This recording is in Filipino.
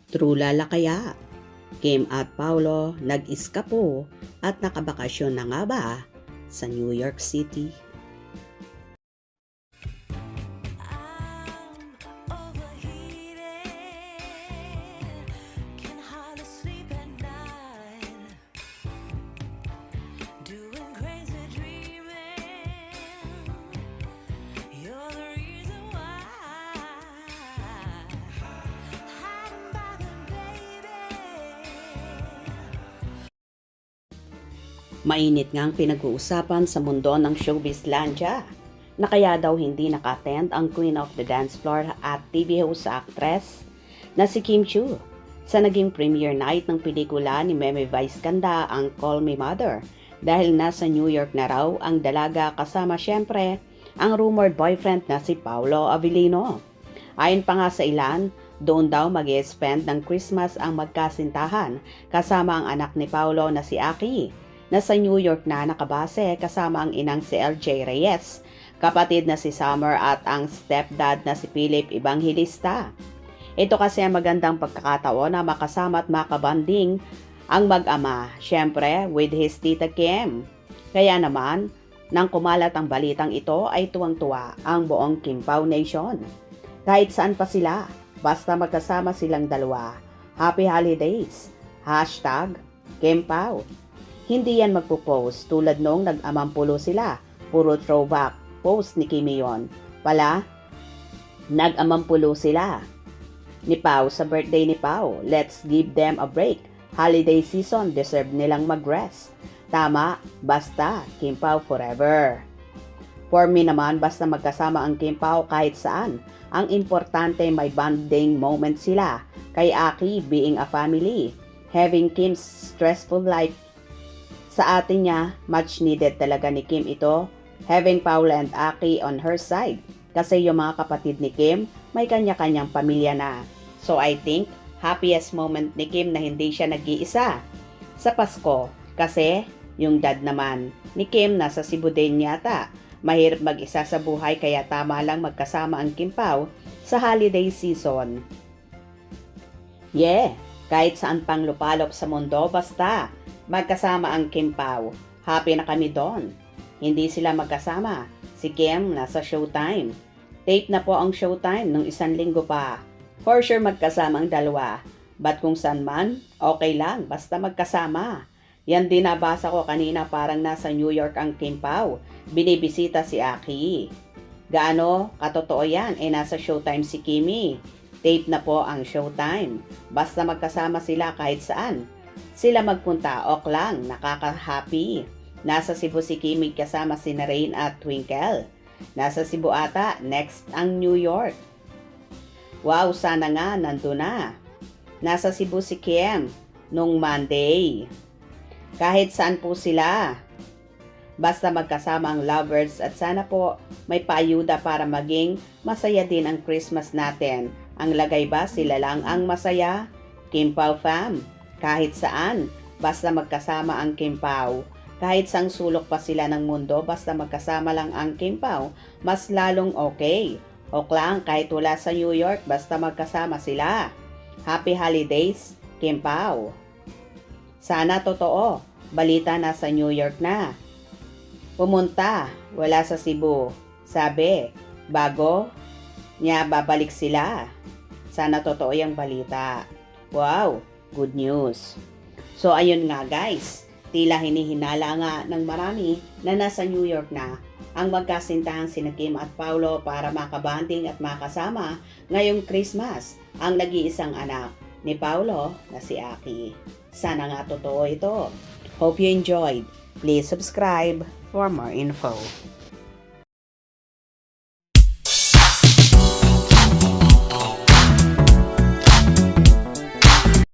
True lala kaya? Kim at Paolo nag-iskapo at nakabakasyon na nga ba sa New York City? Mainit nga ang pinag-uusapan sa mundo ng showbizlandia na kaya daw hindi naka-attend ang Queen of the Dance Floor at TV host sa actress na si Kim Chiu sa naging premiere night ng pelikula ni Meme Vice Ganda ang Call Me Mother dahil nasa New York na raw ang dalaga kasama syempre ang rumored boyfriend na si Paolo Avellino. Ayon pa nga sa ilan, doon daw mag-i-spend ng Christmas ang magkasintahan kasama ang anak ni Paolo na si Aki na sa New York na nakabase kasama ang inang si LJ Reyes, kapatid na si Summer at ang stepdad na si Philip Evangelista. Ito kasi ang magandang pagkakataon na makasama at makabanding ang mag-ama, syempre with his tita Kim. Kaya naman, nang kumalat ang balitang ito ay tuwang-tuwa ang buong Kim Pao Nation. Kahit saan pa sila, basta magkasama silang dalawa. Happy Holidays! #Kim Pao. Hindi yan magpo-post tulad nung nag-amampulo sila. Puro throwback post ni Kimi yon. Pala, nag-amampulo sila ni Pao sa birthday ni Pao. Let's give them a break. Holiday season, deserve nilang mag-rest. Tama, basta Kim Pao forever. For me naman, basta magkasama ang Kim Pao kahit saan. Ang importante may bonding moment sila. Kay Aki, being a family. Having Kim's stressful life sa atin niya, much needed talaga ni Kim ito, having Paolo and Aki on her side. Kasi yung mga kapatid ni Kim, may kanya-kanyang pamilya na. So I think, happiest moment ni Kim na hindi siya nag-iisa sa Pasko. Kasi, yung dad naman ni Kim nasa Cebu din yata. Mahirap mag-isa sa buhay kaya tama lang magkasama ang Kim Pao sa holiday season. Yeah, kahit saan pang lupalop sa mundo, basta magkasama ang Kim Pao. Happy na kami doon. Hindi sila magkasama. Si Kim nasa Showtime. Tape na po ang Showtime nung 1 linggo pa. For sure magkasama ang dalawa. But kung saan man, okay lang. Basta magkasama. Yan din nabasa ko kanina parang nasa New York ang Kim Pao. Binibisita si Aki. Gaano katotoo yan? Nasa Showtime si Kimi. Tape na po ang Showtime. Basta magkasama sila kahit saan sila magpunta, ok lang, nakaka-happy. Nasa Cebu si Kimi kasama si Rain at Twinkle. Nasa Cebu ata, next ang New York. Wow, sana nga, nandun na. Nasa Cebu si Kim nung Monday. Kahit saan po sila. Basta magkasama ang lovers at sana po may paayuda para maging masaya din ang Christmas natin. Ang lagay ba sila lang ang masaya? Kim Pao fam. Kahit saan, basta magkasama ang Kim Pao. Kahit sang sulok pa sila ng mundo, basta magkasama lang ang Kim Pao, mas lalong okay. Ok lang, kahit wala sa New York, basta magkasama sila. Happy Holidays, Kim Pao. Sana totoo, balita na sa New York na. Pumunta, wala sa Cebu. Sabi, bago niya babalik sila. Sana totoo yung balita. Wow! Good news. So ayun nga guys, tila hinihinala nga ng marami na nasa New York na ang magkasintahan sina Kim at Paolo para makabanding at makasama ngayong Christmas ang nag-iisang anak ni Paolo na si Aki. Sana nga totoo ito. Hope you enjoyed. Please subscribe for more info.